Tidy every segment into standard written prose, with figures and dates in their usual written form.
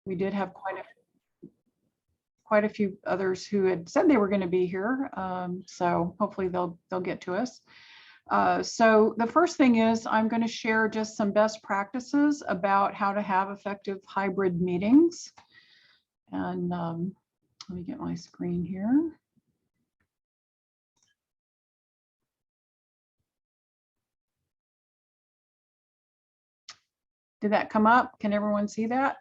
We did have quite a few others who had said they were going to be here. So hopefully they'll get to us. So the first thing is I'm going to share just some best practices about how to have effective hybrid meetings. And let me get my screen here. Did that come up? Can everyone see that?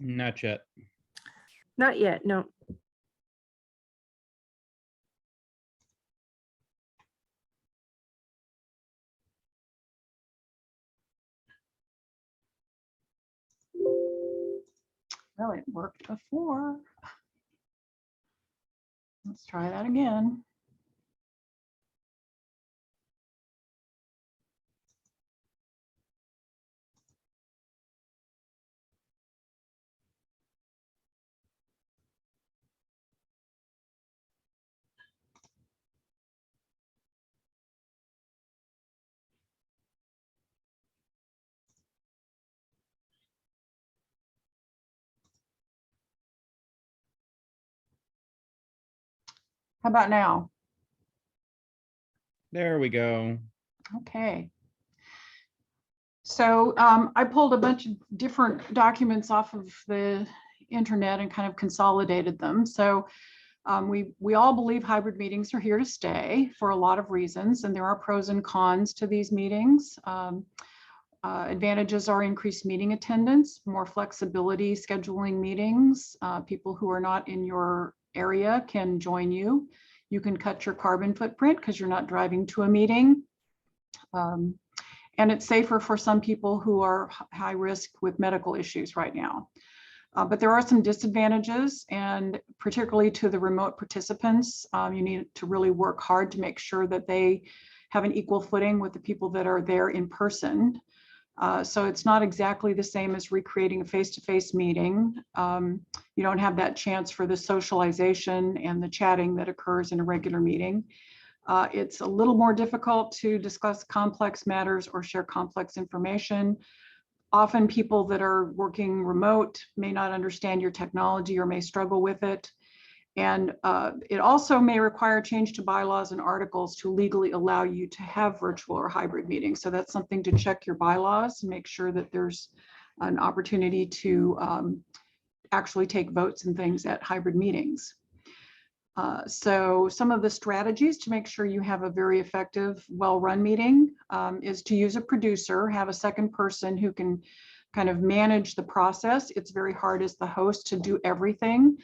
Not yet. Not yet, no. Well, it worked before. Let's try that again. How about now? There we go. Okay. So I pulled a bunch of different documents off of the internet and kind of consolidated them. So we all believe hybrid meetings are here to stay for a lot of reasons, and there are pros and cons to these meetings. Advantages are increased meeting attendance, more flexibility scheduling meetings. People who are not in your area can join you. You can cut your carbon footprint because you're not driving to a meeting. And it's safer for some people who are high risk with medical issues right now. But there are some disadvantages, and particularly to the remote participants, you need to really work hard to make sure that they have an equal footing with the people that are there in person. So it's not exactly the same as recreating a face-to-face meeting. You don't have that chance for the socialization and the chatting that occurs in a regular meeting. It's a little more difficult to discuss complex matters or share complex information. Often people that are working remote may not understand your technology or may struggle with it. And it also may require change to bylaws and articles to legally allow you to have virtual or hybrid meetings. So that's something to check your bylaws and make sure that there's an opportunity to actually take votes and things at hybrid meetings. So some of the strategies to make sure you have a very effective, well-run meeting is to use a producer, have a second person who can kind of manage the process. It's very hard as the host to do everything,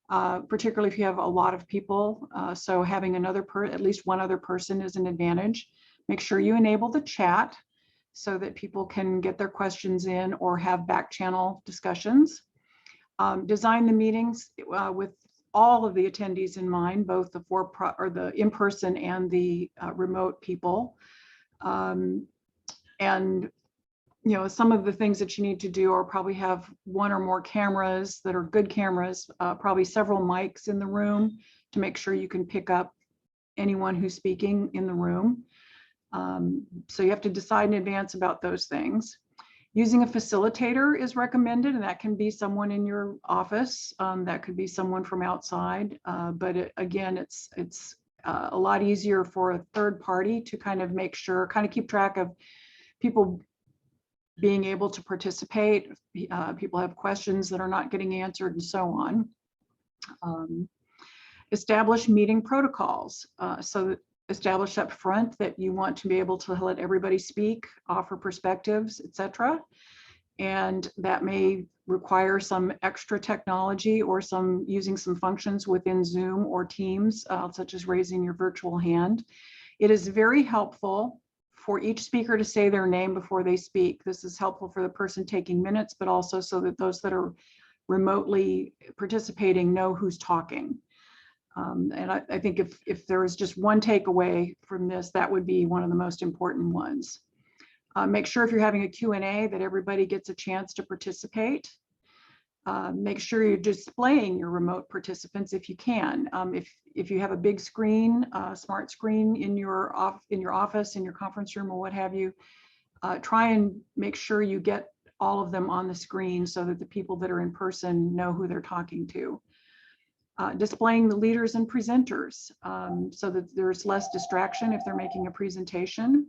particularly if you have a lot of people. So having at least one other person is an advantage. Make sure you enable the chat so that people can get their questions in or have back channel discussions. Design the meetings with all of the attendees in mind, both the in-person and the remote people. And some of the things that you need to do are probably have one or more cameras that are good cameras, probably several mics in the room to make sure you can pick up anyone who's speaking in the room. So you have to decide in advance about those things. Using a facilitator is recommended, and that can be someone in your office. That could be someone from outside. But again, it's a lot easier for a third party to kind of make sure, kind of keep track of people being able to participate. People have questions that are not getting answered and so on. Establish meeting protocols. So establish up front that you want to be able to let everybody speak, offer perspectives, etc. And that may require some extra technology or using some functions within Zoom or Teams, such as raising your virtual hand. It is very helpful for each speaker to say their name before they speak. This is helpful for the person taking minutes, but also so that those that are remotely participating know who's talking. And I think if there is just one takeaway from this, that would be one of the most important ones. Make sure if you're having a Q&A that everybody gets a chance to participate. Make sure you're displaying your remote participants if you can. If you have a big screen, smart screen in your office, in your conference room or what have you, try and make sure you get all of them on the screen so that the people that are in person know who they're talking to. Displaying the leaders and presenters so that there's less distraction if they're making a presentation.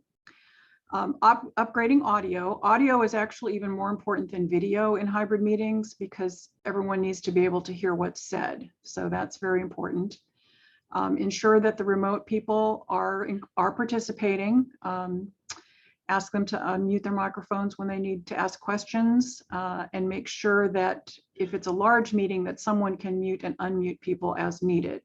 Upgrading audio. Audio is actually even more important than video in hybrid meetings because everyone needs to be able to hear what's said. So that's very important. Ensure that the remote people are participating. Ask them to unmute their microphones when they need to ask questions, and make sure that if it's a large meeting that someone can mute and unmute people as needed.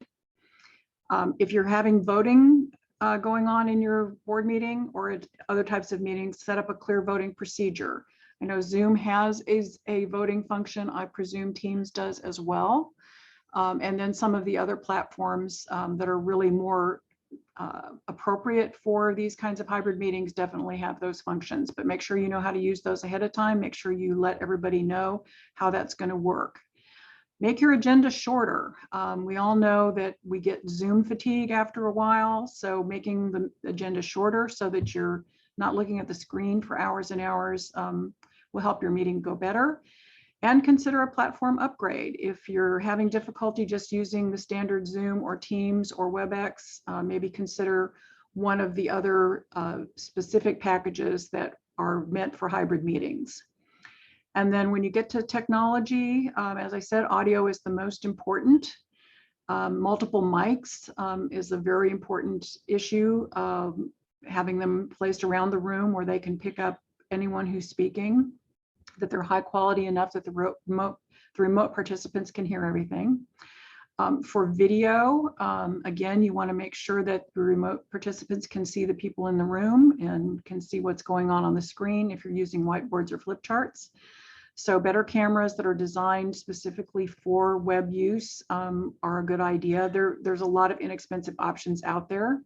If you're having voting going on in your board meeting or at other types of meetings, set up a clear voting procedure. I know Zoom has a voting function. I presume Teams does as well. And then some of the other platforms that are really more appropriate for these kinds of hybrid meetings definitely have those functions, but make sure you know how to use those ahead of time. Make sure you let everybody know how that's going to work. Make your agenda shorter. We all know that we get Zoom fatigue after a while, so making the agenda shorter so that you're not looking at the screen for hours and hours will help your meeting go better. And consider a platform upgrade. If you're having difficulty just using the standard Zoom or Teams or WebEx, maybe consider one of the other specific packages that are meant for hybrid meetings. And then when you get to technology, as I said, audio is the most important. Multiple mics is a very important issue. Having them placed around the room where they can pick up anyone who's speaking, that they're high quality enough that the remote participants can hear everything. For video, again, you want to make sure that the remote participants can see the people in the room and can see what's going on the screen if you're using whiteboards or flip charts. So better cameras that are designed specifically for web use are a good idea. There's a lot of inexpensive options out there.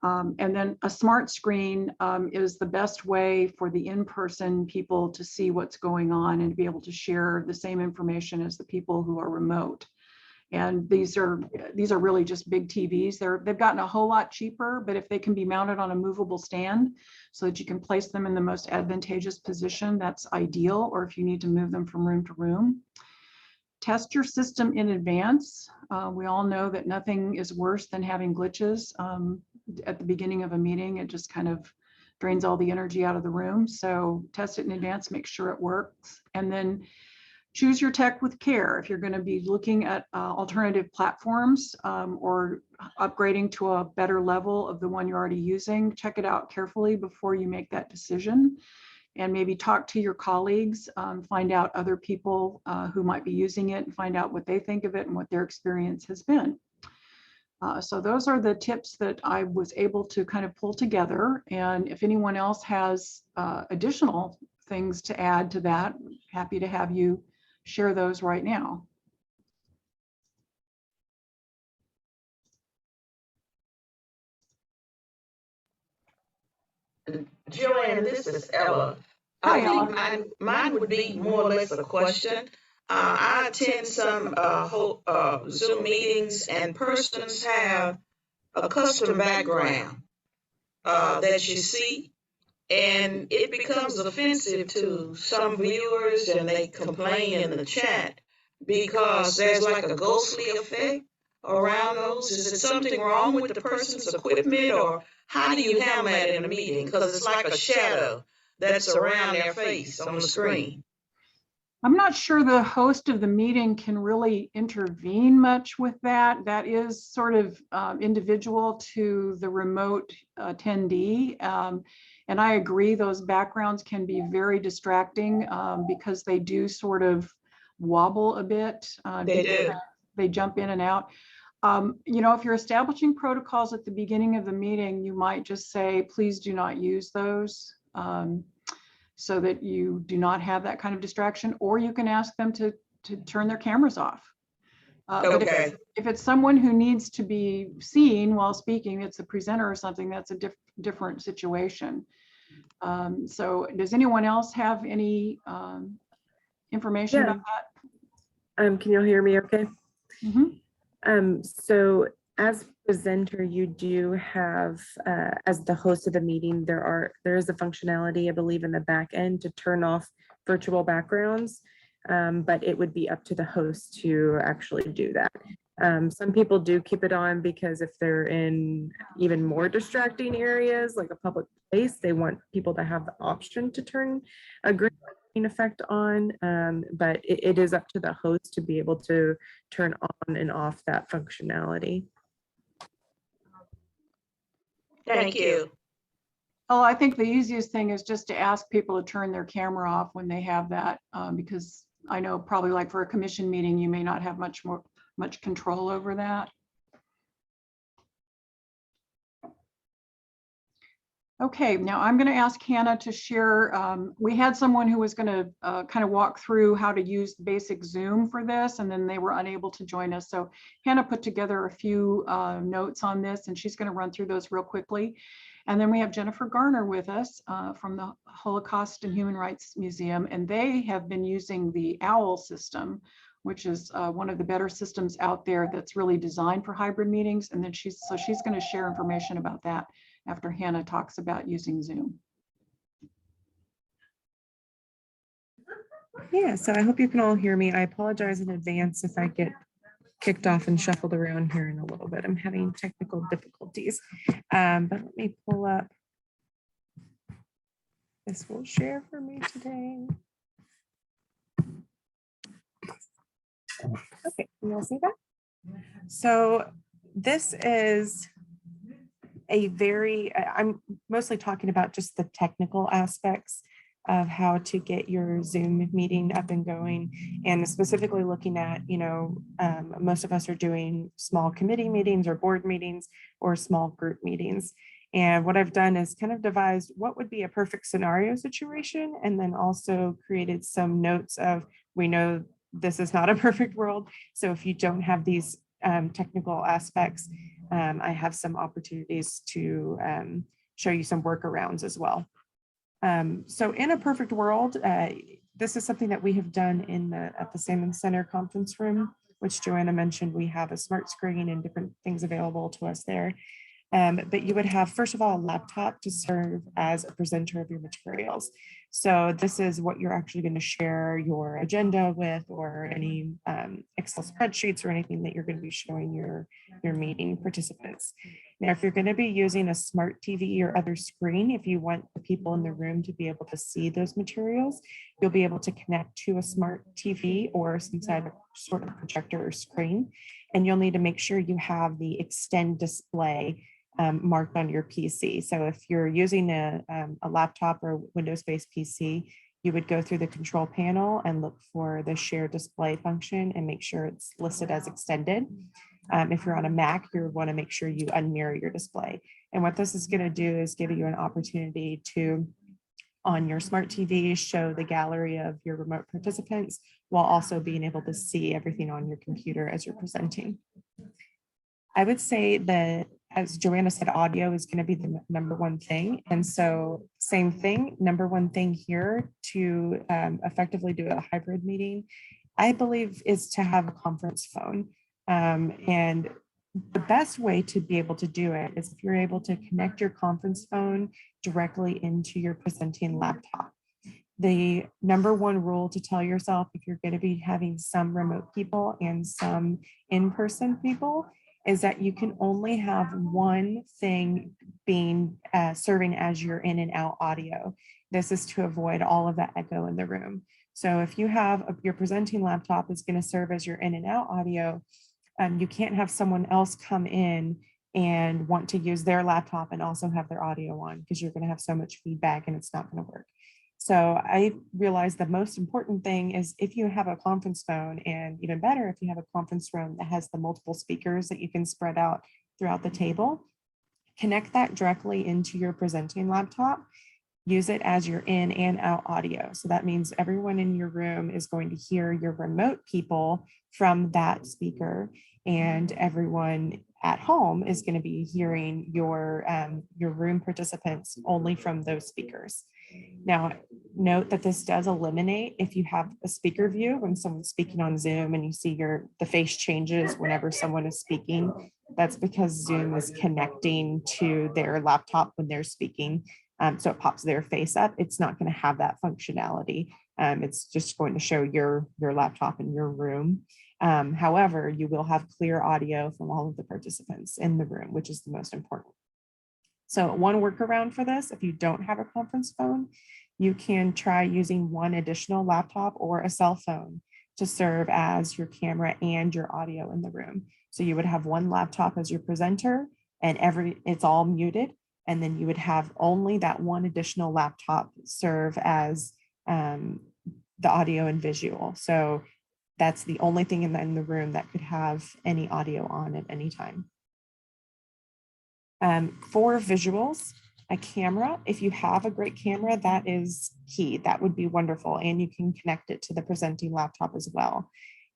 And then a smart screen is the best way for the in-person people to see what's going on and to be able to share the same information as the people who are remote. And these are really just big TVs. They've gotten a whole lot cheaper, but if they can be mounted on a movable stand so that you can place them in the most advantageous position, that's ideal, or if you need to move them from room to room. Test your system in advance. We all know that nothing is worse than having glitches at the beginning of a meeting. It just kind of drains all the energy out of the room. So test it in advance, make sure it works. And then choose your tech with care. If you're going to be looking at alternative platforms or upgrading to a better level of the one you're already using, check it out carefully before you make that decision. And maybe talk to your colleagues, find out other people who might be using it and find out what they think of it and what their experience has been. So those are the tips that I was able to kind of pull together. And if anyone else has additional things to add to that, happy to have you share those right now. Joanne, this is Ella. Hi, I think mine would be more or less a question. I attend some Zoom meetings, and persons have a custom background that you see, and it becomes offensive to some viewers, and they complain in the chat because there's like a ghostly effect around those. Is it something wrong with the person's equipment, or how do you handle that in a meeting? Because it's like a shadow that's around their face on the screen. I'm not sure the host of the meeting can really intervene much with that. That is sort of individual to the remote attendee. And I agree, those backgrounds can be very distracting because they do sort of wobble a bit. They do. They jump in and out. You know, if you're establishing protocols at the beginning of the meeting, you might just say, please do not use those. So that you do not have that kind of distraction, or you can ask them to turn their cameras off. But if it's someone who needs to be seen while speaking, it's a presenter or something, that's a different situation. So does anyone else have any information about that? Can you all hear me okay? Mm-hmm. So As presenter, you do have, as the host of the meeting, there is a functionality, I believe, in the back end to turn off virtual backgrounds, but it would be up to the host to actually do that. Some people do keep it on because if they're in even more distracting areas, like a public place, they want people to have the option to turn a green effect on, but it is up to the host to be able to turn on and off that functionality. Thank you. Oh, I think the easiest thing is just to ask people to turn their camera off when they have that, because I know probably like for a commission meeting, you may not have much control over that. Okay, now I'm going to ask Hannah to share. We had someone who was going to kind of walk through how to use basic Zoom for this, and then they were unable to join us. So Hannah put together a few notes on this, and she's going to run through those real quickly. And then we have Jessica Garner with us from the Holocaust and Human Rights Museum, and they have been using the OWL system, which is one of the better systems out there that's really designed for hybrid meetings. And then she's going to share information about that after Hannah talks about using Zoom. Yeah, so I hope you can all hear me. I apologize in advance if I get kicked off and shuffled around here in a little bit. I'm having technical difficulties, but let me pull up. This will share for me today. Okay, can you all see that? So this is I'm mostly talking about just the technical aspects of how to get your Zoom meeting up and going, and specifically looking at, most of us are doing small committee meetings or board meetings or small group meetings. And what I've done is kind of devised what would be a perfect scenario situation, and then also created some notes of, we know this is not a perfect world. So if you don't have these technical aspects, I have some opportunities to show you some workarounds as well. So in a perfect world, this is something that we have done at the Salmon Center conference room, which Joanna mentioned. We have a smart screen and different things available to us there. But you would have, first of all, a laptop to serve as a presenter of your materials. So this is what you're actually going to share your agenda with, or any Excel spreadsheets or anything that you're going to be showing your meeting participants. Now, if you're going to be using a smart TV or other screen, if you want the people in the room to be able to see those materials, you'll be able to connect to a smart TV or some sort of projector or screen. And you'll need to make sure you have the extend display marked on your PC. So if you're using a laptop or Windows-based PC, you would go through the control panel and look for the share display function and make sure it's listed as extended. If you're on a Mac, you want to make sure you unmirror your display. And what this is going to do is give you an opportunity to, on your smart TV, show the gallery of your remote participants while also being able to see everything on your computer as you're presenting. I would say that, as Joanna said, audio is going to be the number one thing. And so same thing, number one thing here to effectively do a hybrid meeting, I believe, is to have a conference phone. And the best way to be able to do it is if you're able to connect your conference phone directly into your presenting laptop. The number one rule to tell yourself, if you're going to be having some remote people and some in-person people, is that you can only have one thing being serving as your in and out audio. This is to avoid all of that echo in the room. So if you have your presenting laptop is going to serve as your in and out audio, you can't have someone else come in and want to use their laptop and also have their audio on, because you're going to have so much feedback and it's not going to work. So I realized the most important thing is if you have a conference phone, and even better if you have a conference room that has the multiple speakers that you can spread out throughout the table, connect that directly into your presenting laptop, use it as your in and out audio. So that means everyone in your room is going to hear your remote people from that speaker, and everyone at home is going to be hearing your room participants only from those speakers. Now, note that this does eliminate if you have a speaker view when someone's speaking on Zoom and you see the face changes whenever someone is speaking. That's because Zoom is connecting to their laptop when they're speaking. So it pops their face up. It's not going to have that functionality. It's just going to show your laptop in your room. However, you will have clear audio from all of the participants in the room, which is the most important. So one workaround for this, if you don't have a conference phone, you can try using one additional laptop or a cell phone to serve as your camera and your audio in the room. So you would have one laptop as your presenter and it's all muted. And then you would have only that one additional laptop serve as the audio and visual. So that's the only thing in the room that could have any audio on at any time. For visuals, a camera, if you have a great camera, that is key. That would be wonderful. And you can connect it to the presenting laptop as well.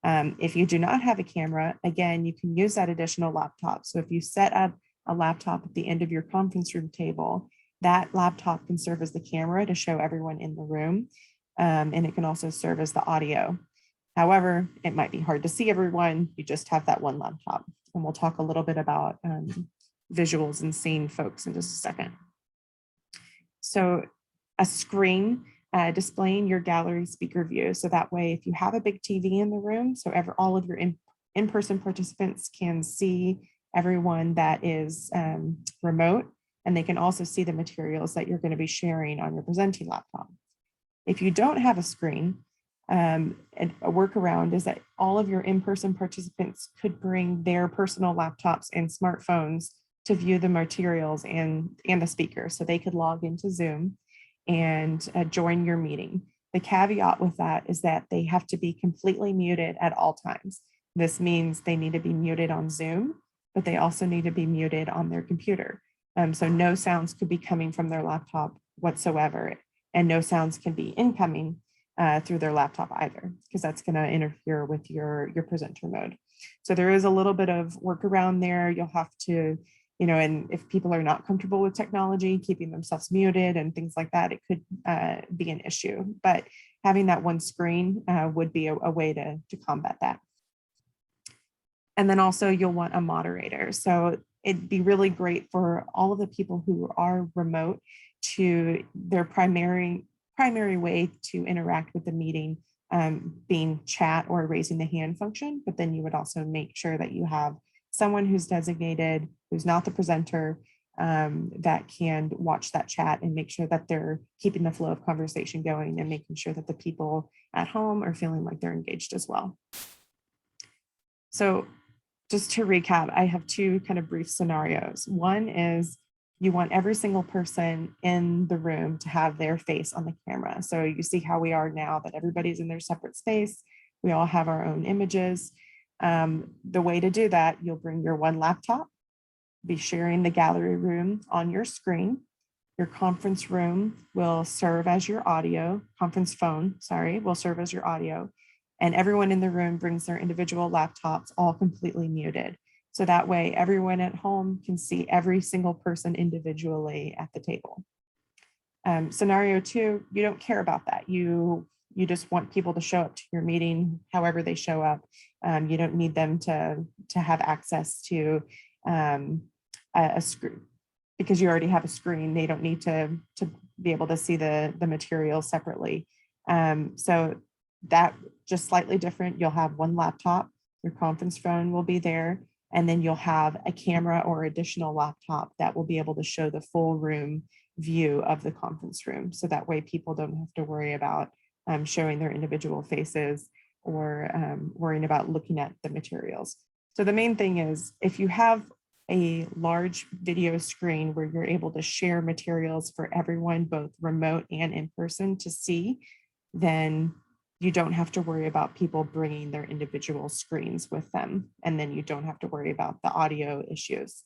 If you do not have a camera, again, you can use that additional laptop. So if you set up a laptop at the end of your conference room table, that laptop can serve as the camera to show everyone in the room. And it can also serve as the audio. However, it might be hard to see everyone. You just have that one laptop. And we'll talk a little bit about visuals and seeing folks in just a second. So a screen displaying your gallery speaker view. So that way, if you have a big TV in the room, so all of your in-person participants can see everyone that is remote, and they can also see the materials that you're going to be sharing on your presenting laptop. If you don't have a screen, a workaround is that all of your in-person participants could bring their personal laptops and smartphones to view the materials and the speaker. So they could log into Zoom and join your meeting. The caveat with that is that they have to be completely muted at all times. This means they need to be muted on Zoom, but they also need to be muted on their computer. So no sounds could be coming from their laptop whatsoever, and no sounds can be incoming through their laptop either, because that's going to interfere with your presenter mode. So there is a little bit of workaround there. You'll have to, and if people are not comfortable with technology, keeping themselves muted and things like that, it could be an issue. But having that one screen would be a way to combat that. And then also you'll want a moderator. So it'd be really great for all of the people who are remote to their primary way to interact with the meeting being chat or raising the hand function, but then you would also make sure that you have someone who's designated, who's not the presenter, that can watch that chat and make sure that they're keeping the flow of conversation going and making sure that the people at home are feeling like they're engaged as well. So just to recap, I have two kind of brief scenarios. One is you want every single person in the room to have their face on the camera. So you see how we are now, that everybody's in their separate space. We all have our own images. The way to do that, you'll bring your one laptop, be sharing the gallery room on your screen. Your conference room will serve as your audio, conference phone, sorry, will serve as your audio. And everyone in the room brings their individual laptops all completely muted. So that way everyone at home can see every single person individually at the table. Scenario two, you don't care about that. You just want people to show up to your meeting however they show up. You don't need them to have access to a screen because you already have a screen. They don't need to be able to see the materials separately. So that just slightly different. You'll have one laptop, your conference phone will be there, and then you'll have a camera or additional laptop that will be able to show the full room view of the conference room. So that way people don't have to worry about showing their individual faces or worrying about looking at the materials. So the main thing is, if you have a large video screen where you're able to share materials for everyone, both remote and in person, to see, then you don't have to worry about people bringing their individual screens with them. And then you don't have to worry about the audio issues.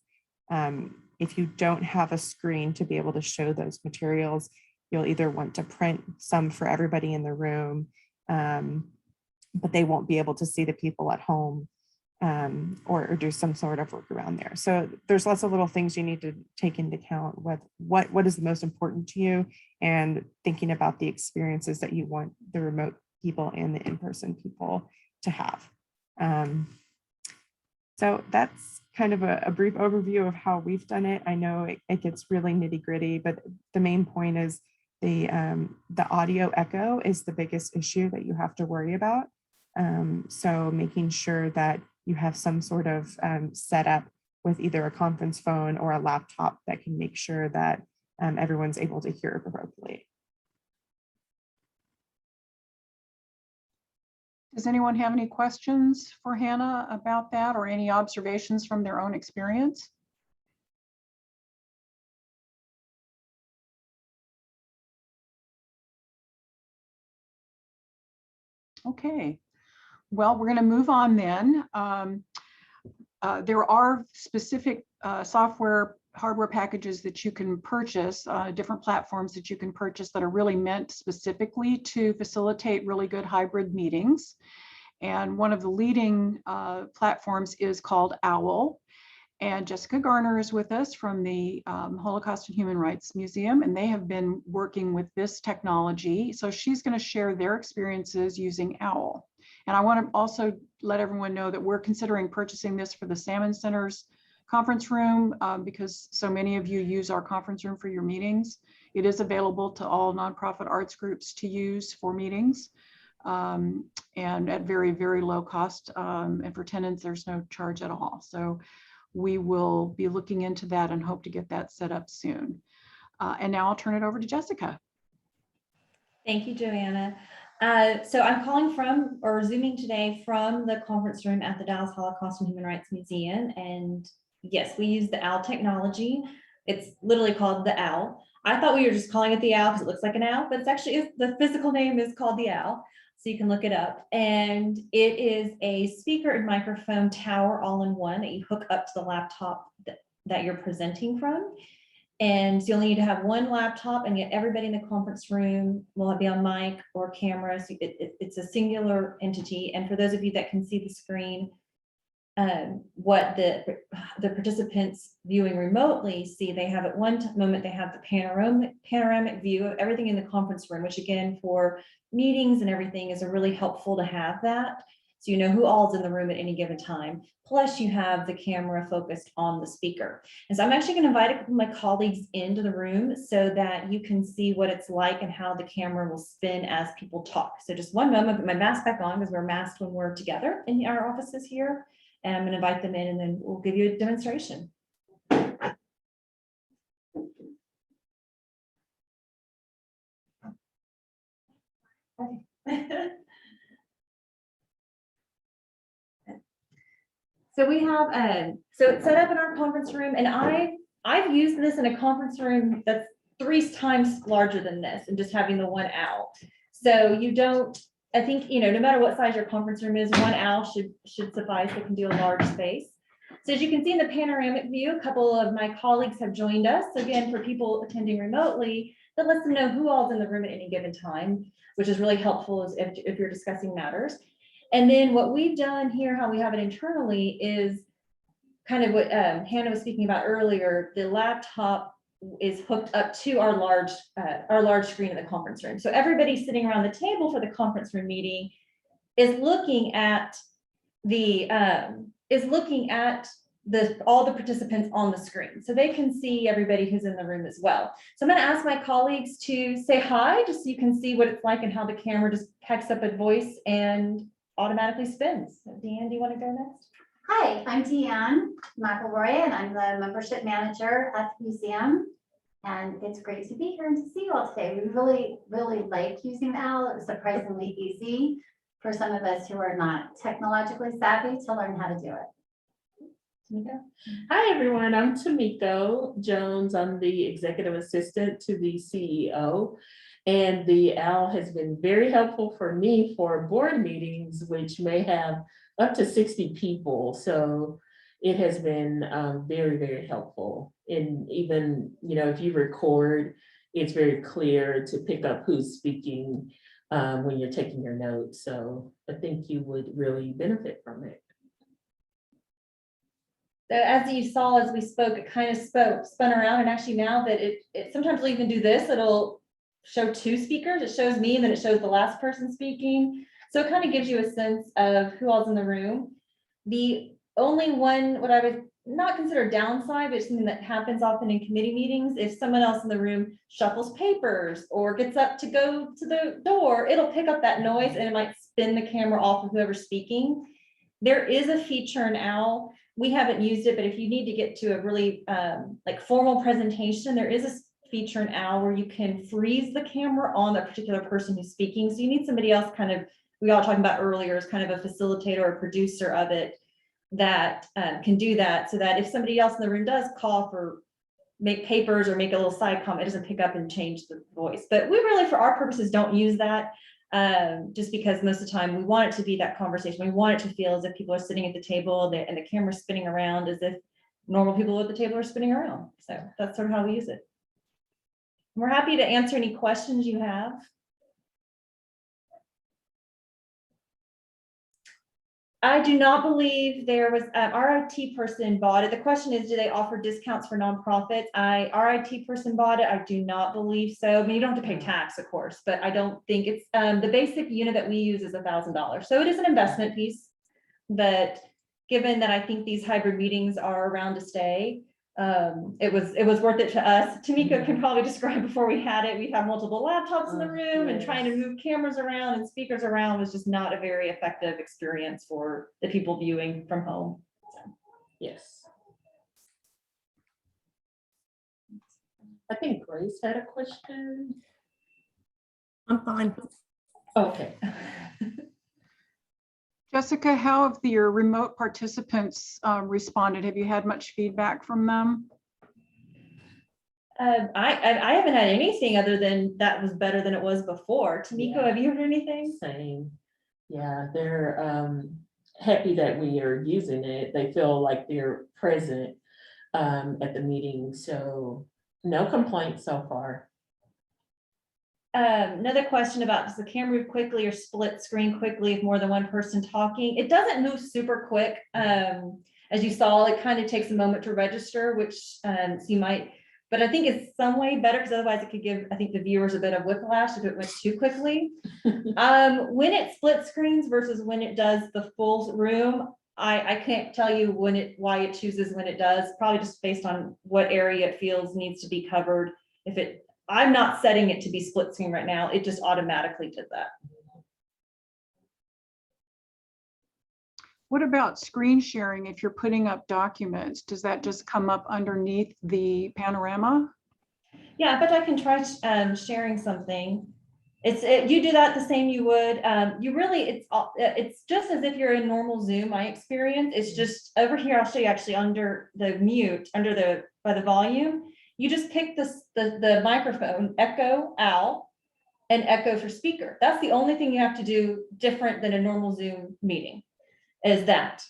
If you don't have a screen to be able to show those materials, you'll either want to print some for everybody in the room, but they won't be able to see the people at home. or do some sort of workaround there. So there's lots of little things you need to take into account with what is the most important to you, and thinking about the experiences that you want the remote people and the in-person people to have. So that's kind of a brief overview of how we've done it. I know it gets really nitty gritty, but the main point is the audio echo is the biggest issue that you have to worry about. So making sure that you have some sort of setup with either a conference phone or a laptop that can make sure that everyone's able to hear appropriately. Does anyone have any questions for Hannah about that, or any observations from their own experience? Okay, well, we're going to move on then. There are specific software hardware packages that you can purchase, different platforms that you can purchase that are really meant specifically to facilitate really good hybrid meetings. And one of the leading platforms is called OWL. And Jessica Garner is with us from the Holocaust and Human Rights Museum, and they have been working with this technology. So she's going to share their experiences using OWL. And I want to also let everyone know that we're considering purchasing this for the Salmon Center's conference room because so many of you use our conference room for your meetings. It is available to all nonprofit arts groups to use for meetings and at very, very low cost. And for tenants, there's no charge at all. So we will be looking into that and hope to get that set up soon. And now I'll turn it over to Jessica. Thank you, Joanna. So I'm calling from or Zooming today from the conference room at the Dallas Holocaust and Human Rights Museum. And yes, we use the OWL technology. It's literally called the OWL. I thought we were just calling it the OWL because it looks like an owl, but it's actually, the physical name is called the OWL. So you can look it up. And it is a speaker and microphone tower all in one that you hook up to the laptop that you're presenting from. And so you'll need to have one laptop, and yet everybody in the conference room will be on mic or camera. So it's a singular entity. And for those of you that can see the screen, what the participants viewing remotely see, they have at one moment, they have the panoramic view of everything in the conference room, which again, for meetings and everything is really helpful to have that. So you know who all's in the room at any given time. Plus you have the camera focused on the speaker. And so I'm actually going to invite a couple of my colleagues into the room so that you can see what it's like and how the camera will spin as people talk. So just one moment, put my mask back on because we're masked when we're together in our offices here. And I'm going to invite them in and then we'll give you a demonstration. Okay. So we have, so it's set up in our conference room, and I've used this in a conference room that's 3 times larger than this, and just having the one owl. So you don't, I think, you know, no matter what size your conference room is, one owl should suffice. It can do a large space. So as you can see in the panoramic view, a couple of my colleagues have joined us. Again, for people attending remotely, that lets them know who all's in the room at any given time, which is really helpful if you're discussing matters. And then what we've done here, how we have it internally, is kind of what Hannah was speaking about earlier. The laptop is hooked up to our large screen in the conference room. So everybody sitting around the table for the conference room meeting is looking at all the participants on the screen, so they can see everybody who's in the room as well. So I'm going to ask my colleagues to say hi, just so you can see what it's like and how the camera just picks up a voice and automatically spins. Deanne, do you want to go next? Hi, I'm Deanne McElroy, and I'm the membership manager at the museum. And it's great to be here and to see you all today. We really, really like using OWL. It was surprisingly easy for some of us who are not technologically savvy to learn how to do it. Tamiko? Hi, everyone. I'm Tamiko Jones. I'm the executive assistant to the CEO. And the OWL has been very helpful for me for board meetings, which may have up to 60 people. So it has been very, very helpful. And even, you know, if you record, it's very clear to pick up who's speaking when you're taking your notes. So I think you would really benefit from it. as you saw, as we spoke, it kind of spun around, and actually now that it sometimes will even do this, it'll show two speakers. It shows me and then it shows the last person speaking. So it kind of gives you a sense of who all's in the room. The only one, what I would not consider downside, but it's something that happens often in committee meetings, if someone else in the room shuffles papers or gets up to go to the door, it'll pick up that noise and it might spin the camera off of whoever's speaking. There is a feature in OWL. We haven't used it, but if you need to get to a really like formal presentation, there is a feature in OWL where you can freeze the camera on the particular person who's speaking. So you need somebody else kind of, we all talking about earlier, as kind of a facilitator or a producer of it that can do that, so that if somebody else in the room does cough or make papers or make a little side comment, it doesn't pick up and change the voice. But we really, for our purposes, don't use that. Just because most of the time we want it to be that conversation. We want it to feel as if people are sitting at the table and the camera's spinning around as if normal people at the table are spinning around. So that's sort of how we use it. We're happy to answer any questions you have. I do not believe there was our IT person bought it. The question is, do they offer discounts for nonprofits? Our IT person bought it. I do not believe so. I mean, you don't have to pay tax, of course, but I don't think it's the basic unit that we use is $1,000. So it is an investment piece. But given that I think these hybrid meetings are around to stay, it was worth it to us. Tamika can probably describe before we had it. We have multiple laptops in the room, and trying to move cameras around and speakers around was just not a very effective experience for the people viewing from home. So. Yes. I think Grace had a question. I'm fine. Okay. Jessica, how have your remote participants responded? Have you had much feedback from them? I haven't had anything other than that was better than it was before. Tamiko, Yeah. have you heard anything? Same. Yeah, they're happy that we are using it. They feel like they're present at the meeting. So no complaints so far. Another question about, does the camera move quickly or split screen quickly if more than one person talking? It doesn't move super quick. As you saw, it kind of takes a moment to register, which so you might, but I think it's some way better, because otherwise it could give, I think, the viewers a bit of whiplash if it went too quickly. When it split screens versus when it does the full room, I can't tell you why it chooses when it does, probably just based on what area it feels needs to be covered. I'm not setting it to be split screen right now. It just automatically did that. What about screen sharing? If you're putting up documents, does that just come up underneath the panorama? Yeah, but I can try sharing something. You do that the same you would. It's just as if you're in normal Zoom, my experience. It's just over here, I'll show you actually under the mute, by the volume. You just pick the microphone, echo OWL, and echo for speaker. That's the only thing you have to do different than a normal Zoom meeting, is that.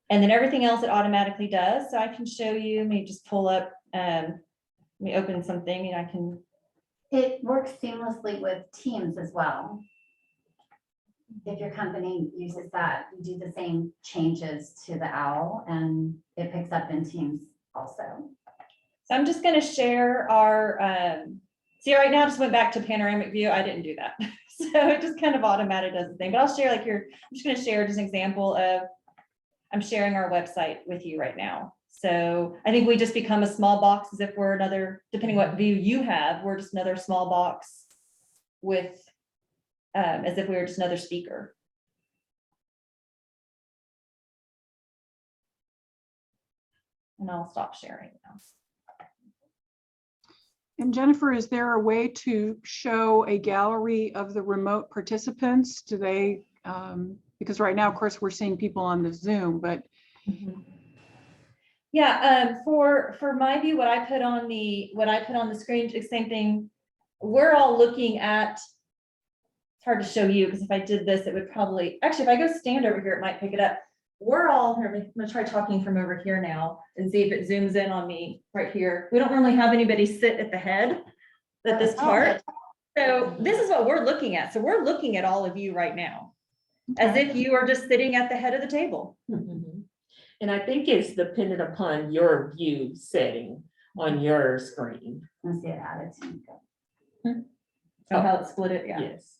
And then everything else it automatically does. So I can show you, let me just pull up, let me open something and I can. It works seamlessly with Teams as well. If your company uses that, you do the same changes to the OWL and it picks up in Teams also. So I'm just going to share our, see right now, I just went back to panoramic view. I didn't do that. So it just kind of automatic does the thing, but I'll share I'm just going to share just an example of, I'm sharing our website with you right now. So I think we just become a small box as if we're another, depending what view you have, we're just another small box with, as if we were just another speaker. And I'll stop sharing now. And Jennifer, is there a way to show a gallery of the remote participants? Do they, because right now, of course, we're seeing people on the Zoom, but. Yeah, for my view, what I put on the screen, the same thing. We're all looking at, it's hard to show you because if I did this, it would probably, actually, if I go stand over here, it might pick it up. We're all here. I'm gonna try talking from over here now and see if it zooms in on me right here. We don't really have anybody sit at the head at this part. So this is what we're looking at. So we're looking at all of you right now, as if you are just sitting at the head of the table. Mm-hmm. And I think it's dependent upon your view setting on your screen. Let's see it added to Miko. Oh, how it's split it, yeah. Yes.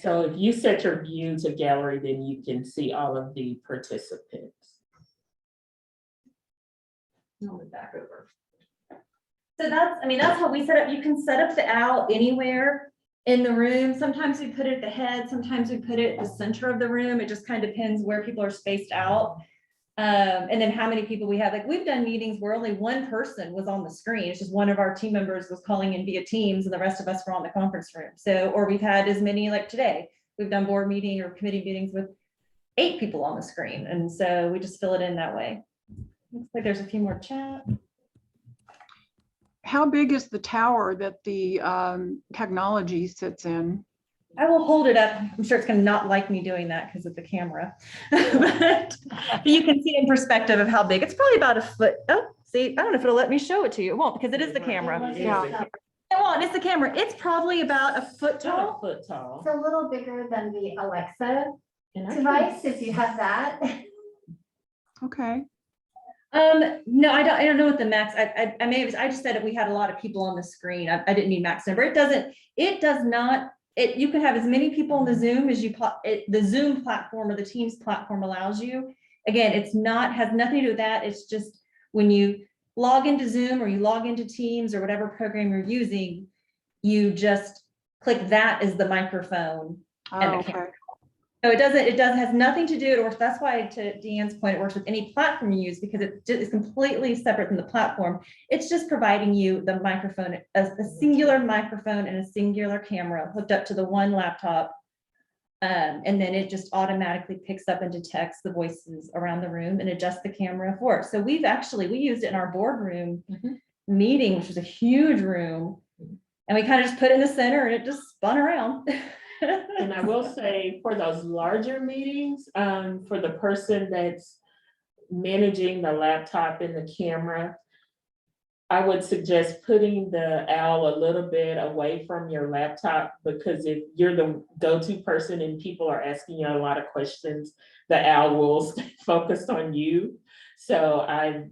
So if you set your view to gallery, then you can see all of the participants. I'll move back over. So that's, I mean, that's how we set up. You can set up the owl anywhere in the room. Sometimes we put it at the head, sometimes we put it at the center of the room. It just kind of depends where people are spaced out. And then how many people we have. Like we've done meetings where only one person was on the screen. It's just one of our team members was calling in via Teams and the rest of us were on the conference room. So, or we've had as many like today. We've done board meeting or committee meetings with 8 people on the screen. And so we just fill it in that way. Looks like there's a few more chat. How big is the tower that the technology sits in? I will hold it up. I'm sure it's going to not like me doing that because of the camera. But you can see in perspective of how big. It's probably about a foot. Oh, see, I don't know if it'll let me show it to you. It won't because it is the camera. Yeah. It won't. It's the camera. It's probably about a foot About tall. a foot tall. It's a little bigger than the Alexa And I device, can- if you have that. Okay. No, I don't know what the max, I may have, I just said that we had a lot of people on the screen. I didn't mean max number. It does not, you can have as many people on the Zoom as the Zoom platform or the Teams platform allows you. Again, has nothing to do with that. It's just when you log into Zoom or you log into Teams or whatever program you're using, you just click that as the microphone. And Oh, the camera. okay. So it has nothing to do, or that's why to Deanne's point, it works with any platform you use because it's completely separate from the platform. It's just providing you the microphone, a singular microphone and a singular camera hooked up to the one laptop. And then it just automatically picks up and detects the voices around the room and adjusts the camera for it. So we used it in our boardroom meeting, which was a huge room. And we kind of just put it in the center and it just spun around. And I will say for those larger meetings, for the person that's managing the laptop and the camera, I would suggest putting the owl a little bit away from your laptop because if you're the go-to person and people are asking you a lot of questions, the owl will stay focused on you. So I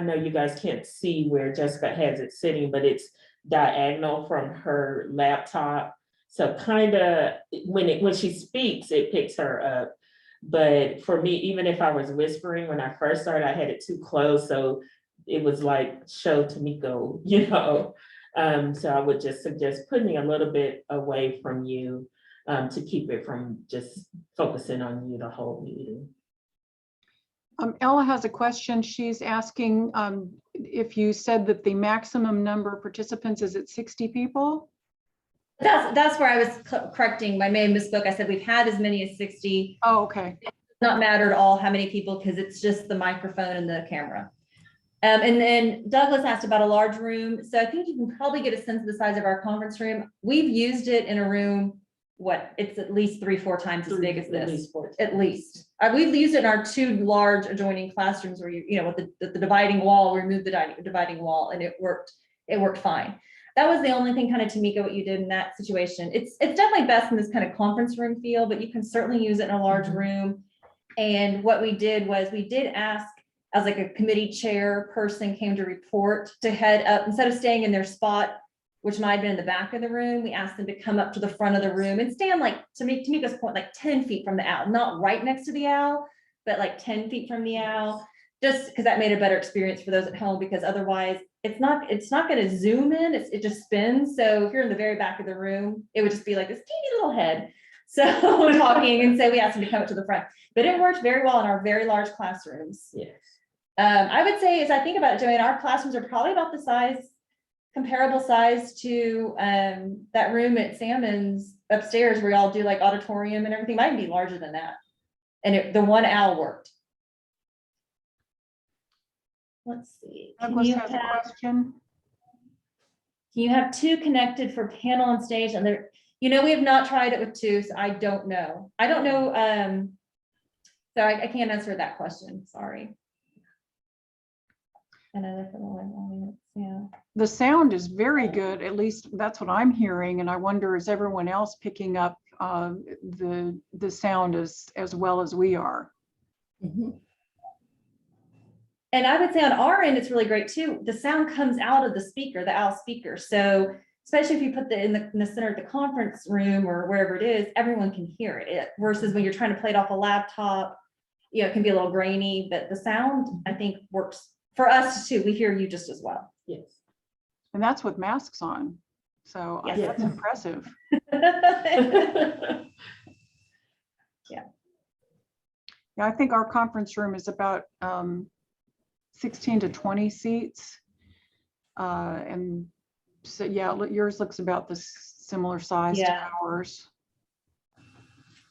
know you guys can't see where Jessica has it sitting, but it's diagonal from her laptop. So kind of when she speaks, it picks her up. But for me, even if I was whispering when I first started, I had it too close. So it was like show to Miko, you know. So I would just suggest putting a little bit away from you to keep it from just focusing on you the whole meeting. Ella has a question. She's asking if you said that the maximum number of participants is at 60 people? That's where I was correcting my main misspoke. I said we've had as many as 60. Oh, okay. It does not matter at all how many people because it's just the microphone and the camera. And then Douglas asked about a large room. So I think you can probably get a sense of the size of our conference room. We've used it in a room, it's at least 3-4 times as big as this. At least. We've used it in our 2 large adjoining classrooms where with the dividing wall, we removed the dividing wall and it worked fine. That was the only thing kind of Tamika, what you did in that situation. It's definitely best in this kind of conference room feel, but you can certainly use it in a large room. And what we did was we did ask as like a committee chair person came to report to head up, instead of staying in their spot, which might have been in the back of the room, we asked them to come up to the front of the room and stand like, to Tamika's point, like 10 feet from the owl, not right next to the owl, but like 10 feet from the owl, just because that made a better experience for those at home, because otherwise it's not going to zoom in, it just spins. So if you're in the very back of the room, it would just be like this teeny little head. So talking, and so we asked them to come up to the front, but it worked very well in our very large classrooms. Yes. I would say, as I think about it, Joanne, our classrooms are probably about the size, comparable size to that room at Salmon's upstairs where y'all do like auditorium and everything. Might be larger than that. And the one owl worked. Let's see. Douglas has a question. Can you have 2 connected for panel and stage? And there, we have not tried it with 2, so I don't know. So I can't answer that question. Sorry. Another for the live audience, yeah. The sound is very good. At least that's what I'm hearing. And I wonder, is everyone else picking up the sound as well as we are? Mhm. And I would say on our end, it's really great too. The sound comes out of the speaker, the OWL speaker. So especially if you put in the center of the conference room or wherever it is, everyone can hear it. Versus when you're trying to play it off a laptop, you know, it can be a little grainy, but the sound, I think, works for us too. We hear you just as well. Yes. And that's with masks on. So Yes. that's impressive. Yeah, I think our conference room is about 16 to 20 seats. And so, yeah, yours looks about the similar size to Yeah. ours.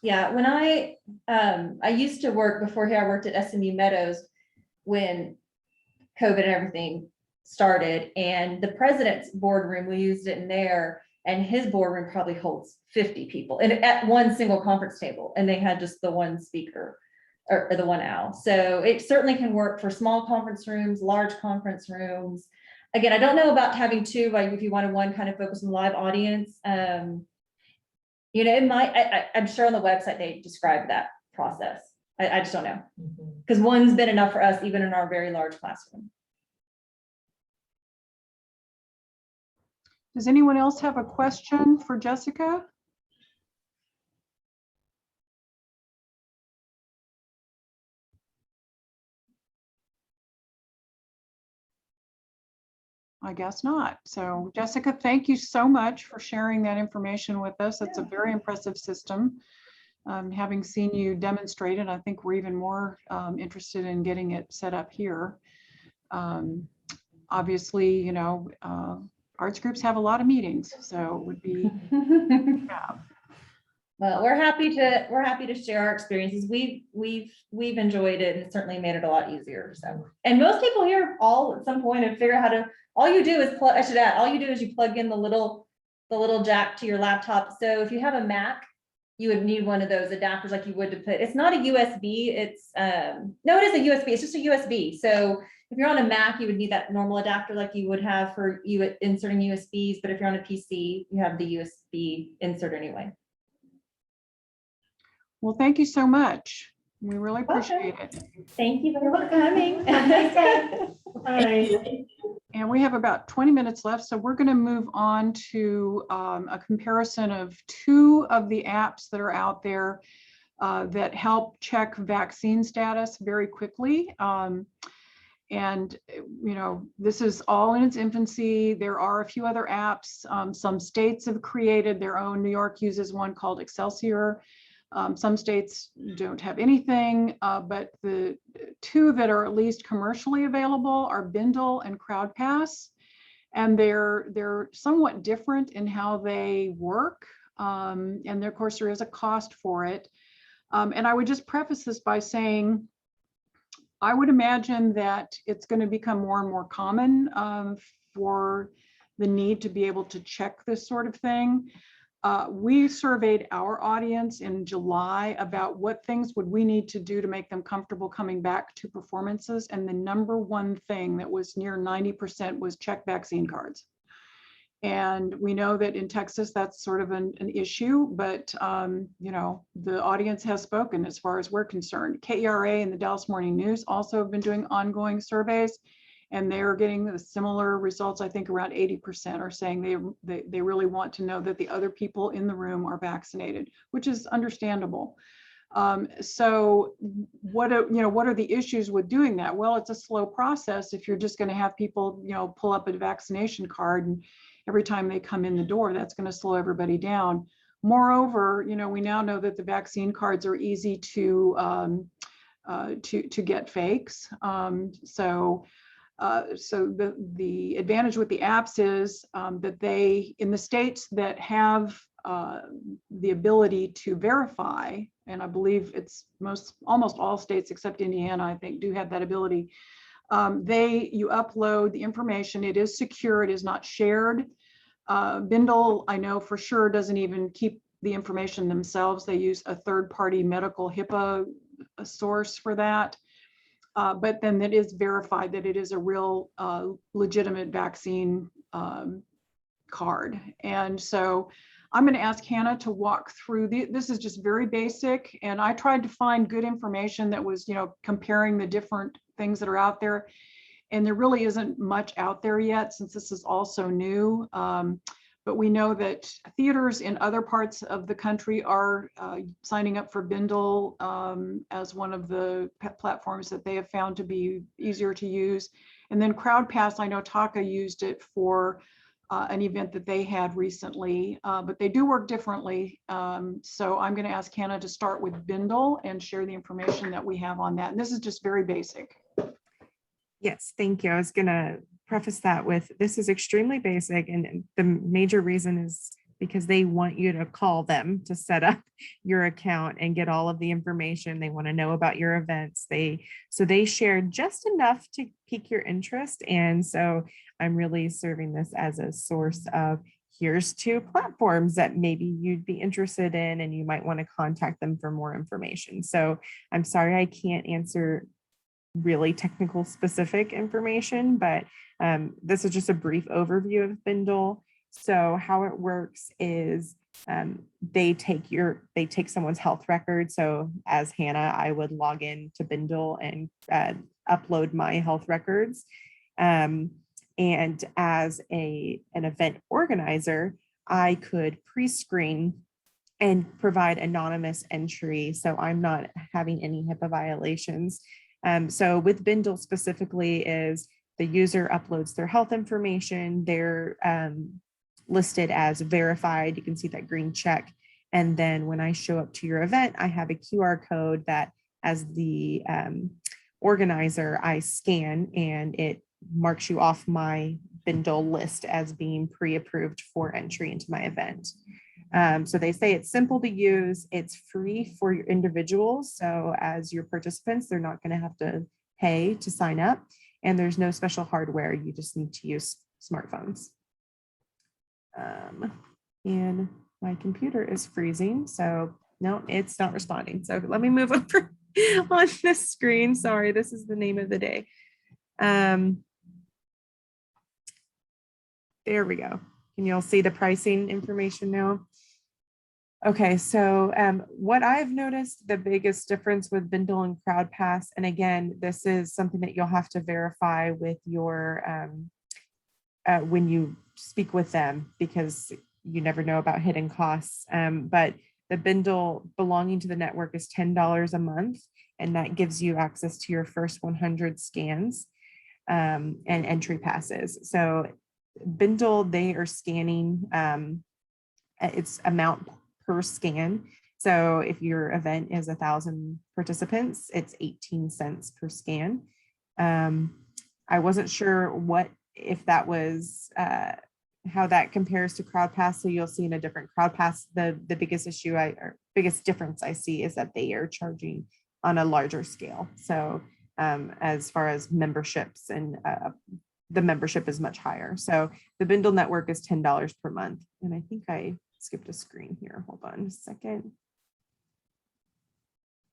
Yeah, when I used to work before here, I worked at SMU Meadows when COVID and everything started, and the president's boardroom, we used it in there, and his boardroom probably holds 50 people and at one single conference table, and they had just the one speaker or the one owl. So it certainly can work for small conference rooms, large conference rooms. Again, I don't know about having two, like if you wanted one kind of focus on live audience. You know, it might, I'm sure on the website they describe that process. I just don't know. Because one's been enough for us, even in our very large classroom. Does anyone else have a question for Jessica? I guess not. So Jessica, thank you so much for sharing that information with us. It's a very impressive system. Having seen you demonstrate it, I think we're even more interested in getting it set up here. Obviously, you know, arts groups have a lot of meetings, so it would be, yeah. Well, we're happy to share our experiences. We've enjoyed it, and it certainly made it a lot easier. So, and most people here all at some point have figured out how to. All you do is plug. I should add, all you do is you plug in the little jack to your laptop. So if you have a Mac, you would need one of those adapters like you would to put. It's not a USB. It's no, it is a USB. It's just a USB. So if you're on a Mac, you would need that normal adapter like you would have for you inserting USBs. But if you're on a PC, you have the USB insert anyway. Well, thank you so much. We really appreciate it. Thank you for coming. Have a nice day. Hi. And we have about 20 minutes left, so we're going to move on to a comparison of two of the apps that are out there that help check vaccine status very quickly. And, you know, this is all in its infancy. There are a few other apps. Some states have created their own. New York uses one called Excelsior. Some states don't have anything, but the two that are at least commercially available are Bindle and Crowd Pass. And they're somewhat different in how they work. And of course, there is a cost for it. And I would just preface this by saying, I would imagine that it's going to become more and more common for the need to be able to check this sort of thing. We surveyed our audience in July about what things would we need to do to make them comfortable coming back to performances. And the number one thing that was near 90% was check vaccine cards. And we know that in Texas, that's sort of an issue, but you know, the audience has spoken as far as we're concerned. KERA and the Dallas Morning News also have been doing ongoing surveys, and they're getting the similar results. I think around 80% are saying they really want to know that the other people in the room are vaccinated, which is understandable. So what are the issues with doing that? Well, it's a slow process if you're just going to have people, you know, pull up a vaccination card and every time they come in the door, that's going to slow everybody down. Moreover, you know, we now know that the vaccine cards are easy to get fakes. So the advantage with the apps is that they, in the states that have the ability to verify, and I believe it's almost all states except Indiana, I think, do have that ability. You upload the information. It is secure. It is not shared. Bindle, I know for sure, doesn't even keep the information themselves. They use a third-party medical HIPAA source for that. But then it is verified that it is a real legitimate vaccine card. And so I'm going to ask Hannah to walk through this is just very basic. And I tried to find good information that was, comparing the different things that are out there. And there really isn't much out there yet since this is also new. But we know that theaters in other parts of the country are signing up for Bindle as one of the platforms that they have found to be easier to use. And then Crowd Pass, I know DACAC used it for an event that they had recently, but they do work differently. So I'm going to ask Hannah to start with Bindle and share the information that we have on that. And this is just very basic. Yes, thank you. I was going to preface that with, this is extremely basic, and the major reason is because they want you to call them to set up your account and get all of the information. They want to know about your events. So they share just enough to pique your interest. And so I'm really serving this as a source of, here's 2 platforms that maybe you'd be interested in, and you might want to contact them for more information. So I'm sorry I can't answer really technical specific information, but this is just a brief overview of Spindle. So how it works is they take someone's health record. So as Hannah, I would log in to Spindle and upload my health records. And as an event organizer, I could pre-screen and provide anonymous entry. So I'm not having any HIPAA violations. So with Bindle specifically is the user uploads their health information. They're listed as verified. You can see that green check. And then when I show up to your event, I have a QR code that as the organizer, I scan and it marks you off my Bindle list as being pre-approved for entry into my event. So they say it's simple to use, it's free for your individuals. So as your participants, they're not going to have to pay to sign up, and there's no special hardware. You just need to use smartphones. And my computer is freezing, so no, it's not responding. So let me move over on this screen. Sorry, this is the name of the day. There we go. Can you all see the pricing information now? Okay, so what I've noticed the biggest difference with Bindle and Crowd Pass, and again, this is something that you'll have to verify with your, when you speak with them, because you never know about hidden costs. But the Bindle belonging to the network is $10 a month, and that gives you access to your first 100 scans and entry passes. So Bindle, they are scanning, it's amount per scan. So if your event is 1,000 participants, it's 18 cents per scan. I wasn't sure if that was how that compares to Crowd Pass. So you'll see in a different Crowd Pass, the biggest issue or biggest difference I see is that they are charging on a larger scale. So as far as memberships, and the membership is much higher. So the Bindle network is $10 per month. And I think I skipped a screen here. Hold on a second.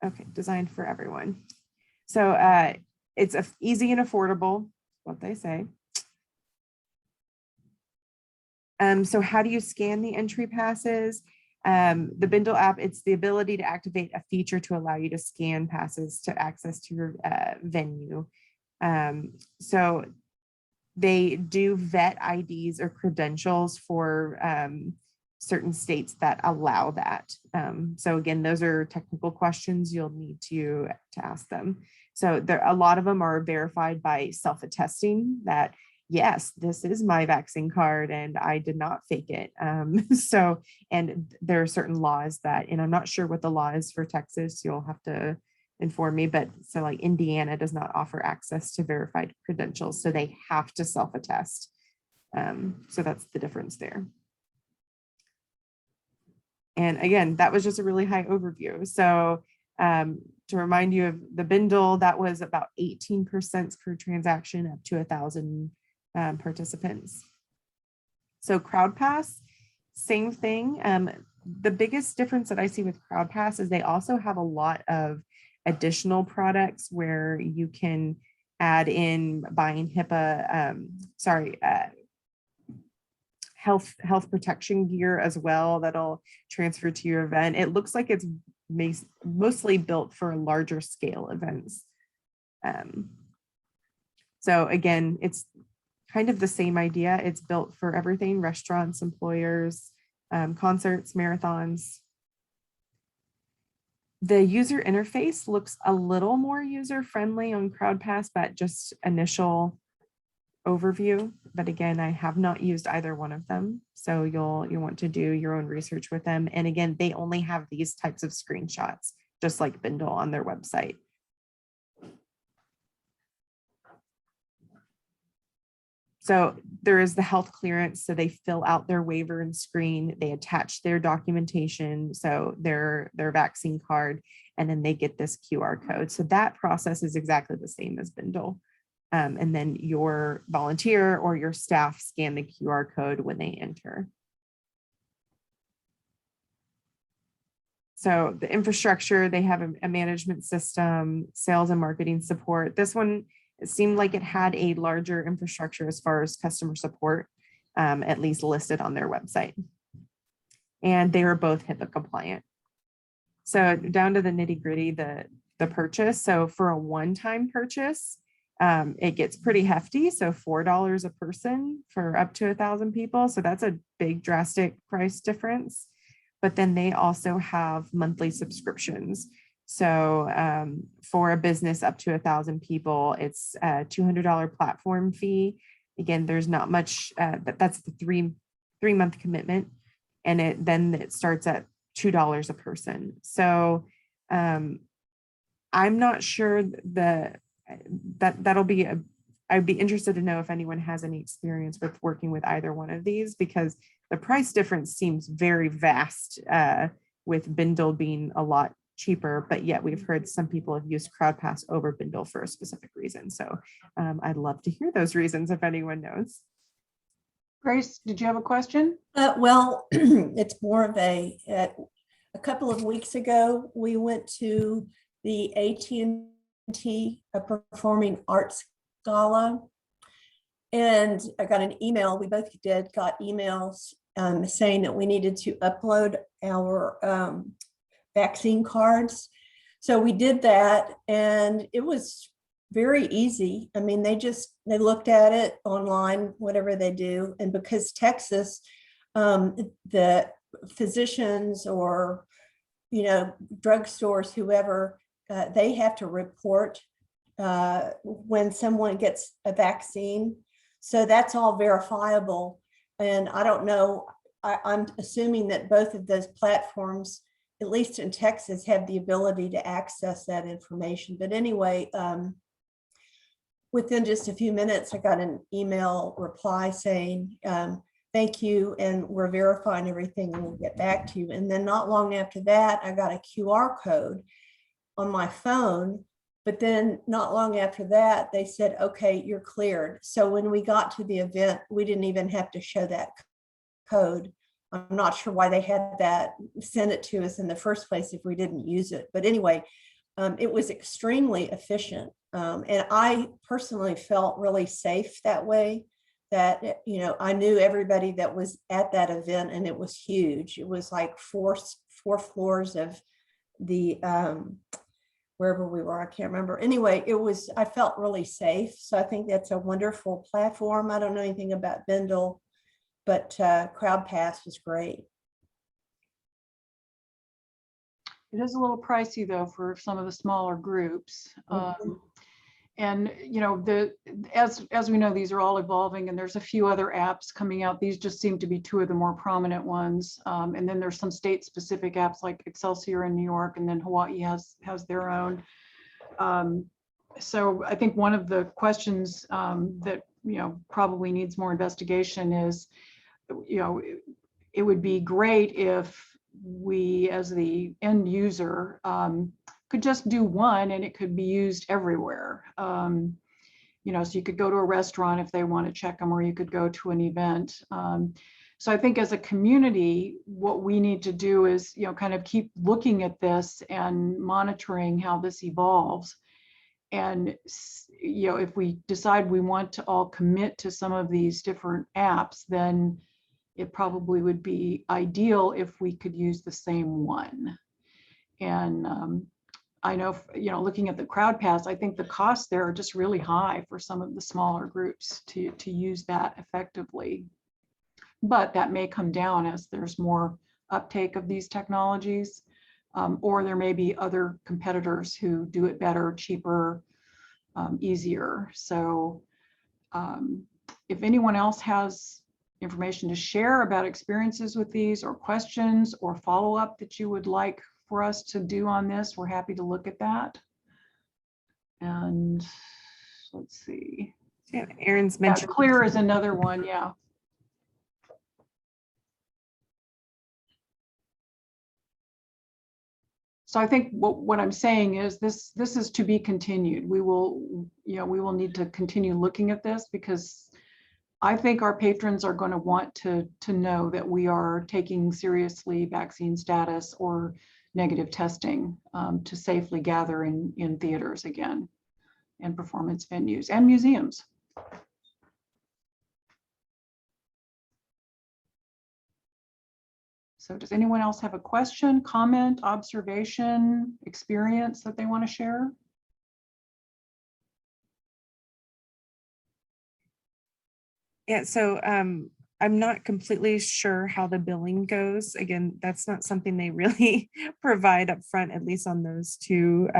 Okay, designed for everyone. So it's easy and affordable, what they say. So how do you scan the entry passes? The Bindle app, it's the ability to activate a feature to allow you to scan passes to access to your venue. So they do vet IDs or credentials for certain states that allow that. So again, those are technical questions you'll need to ask them. So a lot of them are verified by self-attesting that, yes, this is my vaccine card and I did not fake it. So, and there are certain laws that, and I'm not sure what the law is for Texas, you'll have to inform me, but so like Indiana does not offer access to verified credentials, so they have to self-attest. So that's the difference there. And again, that was just a really high overview. So to remind you of the Bindle, that was about 18% per transaction up to 1,000 participants. So Crowd Pass, same thing. The biggest difference that I see with Crowd Pass is they also have a lot of additional products where you can add in buying HIPAA, health protection gear as well that'll transfer to your event. It looks like it's mostly built for larger scale events. So again, it's kind of the same idea. It's built for everything: restaurants, employers, concerts, marathons. The user interface looks a little more user-friendly on Crowd Pass, that just initial overview. But again, I have not used either one of them. So you'll want to do your own research with them. And again, they only have these types of screenshots, just like Bindle on their website. So there is the health clearance. So they fill out their waiver and screen, they attach their documentation, so their vaccine card, and then they get this QR code. So that process is exactly the same as Bindle. And then your volunteer or your staff scan the QR code when they enter. So the infrastructure, they have a management system, sales and marketing support. This one, it seemed like it had a larger infrastructure as far as customer support, at least listed on their website. And they were both HIPAA compliant. So down to the nitty gritty, the purchase. So for a one-time purchase, it gets pretty hefty. So $4 a person for up to 1,000 people. So that's a big drastic price difference. But then they also have monthly subscriptions. So for a business up to 1,000 people, it's a $200 platform fee. Again, there's not much, that's the three-month commitment. And then it starts at $2 a person. So I'm not sure that'll be I'd be interested to know if anyone has any experience with working with either one of these, because the price difference seems very vast, with Bindle being a lot cheaper, but yet we've heard some people have used Crowd Pass over Bindle for a specific reason. So I'd love to hear those reasons if anyone knows. Grace, did you have a question? Well, it's more of a couple of weeks ago, we went to the AT&T Performing Arts Gala, and I got an email. We both got emails saying that we needed to upload our vaccine cards. So we did that, and it was very easy. I mean, they looked at it online, whatever they do. And because Texas, the physicians or, drugstores, whoever, they have to report when someone gets a vaccine. So that's all verifiable. And I don't know, I'm assuming that both of those platforms, at least in Texas, have the ability to access that information. But anyway, within just a few minutes, I got an email reply saying, thank you, and we're verifying everything and we'll get back to you. And then not long after that, I got a QR code on my phone. But then not long after that, they said, okay, you're cleared. So when we got to the event, we didn't even have to show that code. I'm not sure why they had that sent it to us in the first place if we didn't use it. But anyway, it was extremely efficient. And I personally felt really safe that way, that, I knew everybody that was at that event, and it was huge. It was like four floors of the, wherever we were, I can't remember. Anyway, I felt really safe. So I think that's a wonderful platform. I don't know anything about Bindle, but Crowd Pass was great. It is a little pricey though for some of the smaller groups. And as we know, these are all evolving, and there's a few other apps coming out. These just seem to be two of the more prominent ones. And then there's some state specific apps like Excelsior in New York, and then Hawaii has their own. So I think one of the questions that probably needs more investigation is, it would be great if we, as the end user, could just do one and it could be used everywhere. So you could go to a restaurant if they want to check them, or you could go to an event. So I think as a community, what we need to do is, kind of keep looking at this and monitoring how this evolves. And, if we decide we want to all commit to some of these different apps, then, it probably would be ideal if we could use the same one. And I know, looking at the Crowd Pass, I think the costs there are just really high for some of the smaller groups to use that effectively. But that may come down as there's more uptake of these technologies, or there may be other competitors who do it better, cheaper, easier. So if anyone else has information to share about experiences with these, or questions or follow-up that you would like for us to do on this, we're happy to look at that. And let's see. Yeah, Aaron's Yeah, mentioned. Clear is another one, yeah. So I think what I'm saying is this is to be continued. We will need to continue looking at this, because I think our patrons are going to want to know that we are taking seriously vaccine status or negative testing to safely gather in theaters again, and performance venues and museums. So does anyone else have a question, comment, observation, experience that they want to share? Yeah, so I'm not completely sure how the billing goes. Again, that's not something they really provide up front, at least on those two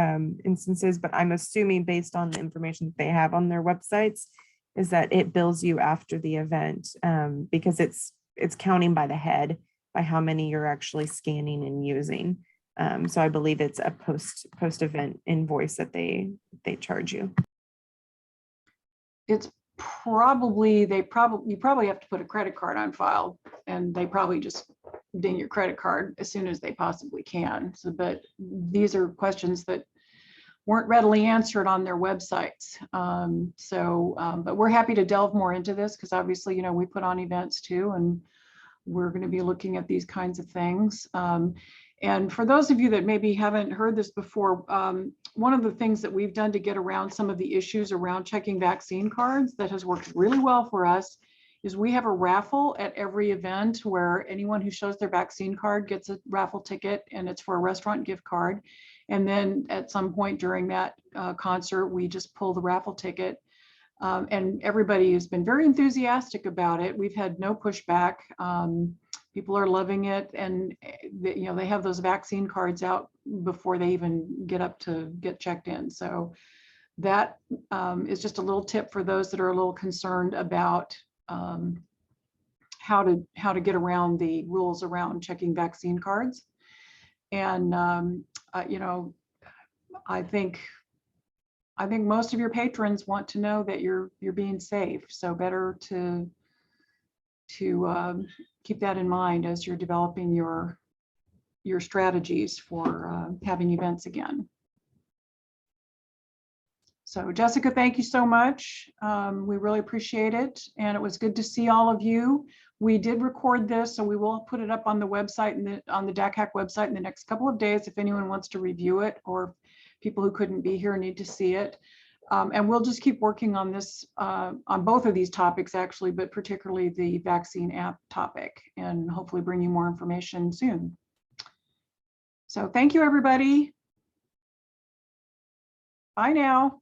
instances, but I'm assuming based on the information that they have on their websites is that it bills you after the event, because it's counting by the head, by how many you're actually scanning and using. So I believe it's a post-event invoice that they charge you. It's probably, you probably have to put a credit card on file, and they probably just ding your credit card as soon as they possibly can. So, but these are questions that weren't readily answered on their websites. But we're happy to delve more into this, because obviously, we put on events too, and we're going to be looking at these kinds of things. And for those of you that maybe haven't heard this before, one of the things that we've done to get around some of the issues around checking vaccine cards that has worked really well for us is we have a raffle at every event where anyone who shows their vaccine card gets a raffle ticket, and it's for a restaurant gift card. And then at some point during that concert, we just pull the raffle ticket. And everybody has been very enthusiastic about it. We've had no pushback. People are loving it, and they have those vaccine cards out before they even get up to get checked in. So that is just a little tip for those that are a little concerned about how to get around the rules around checking vaccine cards. And I think most of your patrons want to know that you're being safe. So better to keep that in mind as you're developing your strategies for having events again. So Jessica, thank you so much. We really appreciate it. And it was good to see all of you. We did record this, so we will put it up on the website and on the DACAC website in the next couple of days if anyone wants to review it, or people who couldn't be here need to see it. And we'll just keep working on this, on both of these topics actually, but particularly the vaccine app topic, and hopefully bring you more information soon. So thank you, everybody. Bye now.